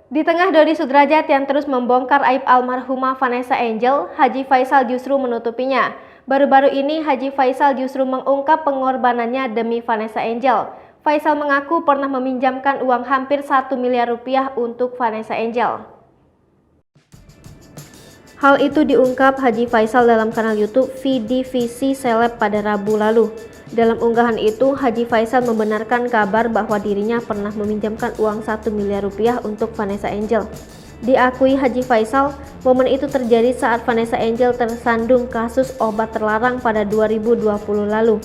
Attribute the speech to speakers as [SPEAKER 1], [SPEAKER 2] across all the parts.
[SPEAKER 1] Di tengah Dodi Sudrajat yang terus membongkar aib almarhumah Vanessa Angel, Haji Faisal justru menutupinya. Baru-baru ini Haji Faisal justru mengungkap pengorbanannya demi Vanessa Angel. Faisal mengaku pernah meminjamkan uang hampir 1 miliar rupiah untuk Vanessa Angel. Hal itu diungkap Haji Faisal dalam kanal YouTube VDVC Seleb pada Rabu lalu. Dalam unggahan itu, Haji Faisal membenarkan kabar bahwa dirinya pernah meminjamkan uang 1 miliar rupiah untuk Vanessa Angel. Diakui Haji Faisal, momen itu terjadi saat Vanessa Angel tersandung kasus obat terlarang pada 2020 lalu.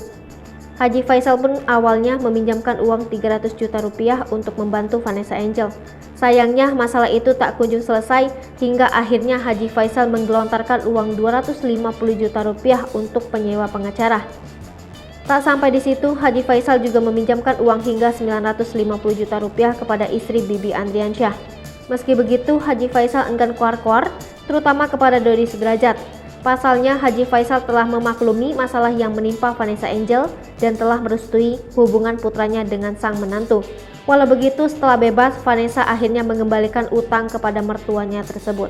[SPEAKER 1] Haji Faisal pun awalnya meminjamkan uang 300 juta rupiah untuk membantu Vanessa Angel. Sayangnya masalah itu tak kunjung selesai hingga akhirnya Haji Faisal menggelontarkan uang 250 juta rupiah untuk penyewa pengacara. Tak sampai di situ, Haji Faisal juga meminjamkan uang hingga 950 juta rupiah kepada istri Bibi Andriansyah. Meski begitu, Haji Faisal enggan kuar-kuar, terutama kepada Dodi Sudrajat. Pasalnya, Haji Faisal telah memaklumi masalah yang menimpa Vanessa Angel dan telah merestui hubungan putranya dengan sang menantu. Walau begitu, setelah bebas, Vanessa akhirnya mengembalikan utang kepada mertuanya tersebut.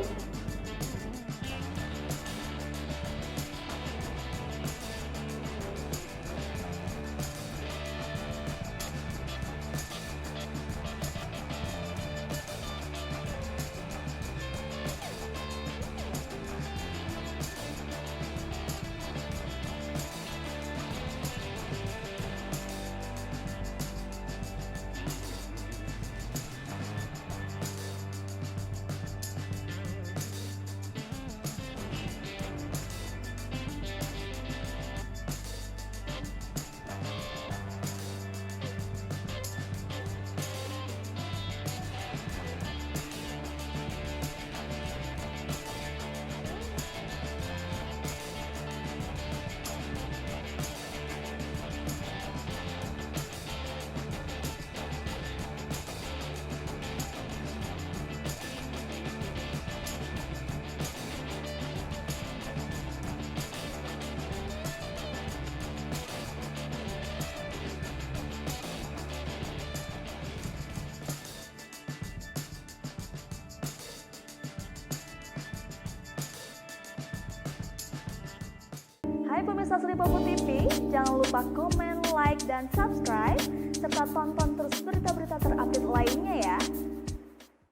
[SPEAKER 2] Hai pemirsa Sri Popo TV, jangan lupa komen, like, dan subscribe, serta tonton terus berita-berita terupdate lainnya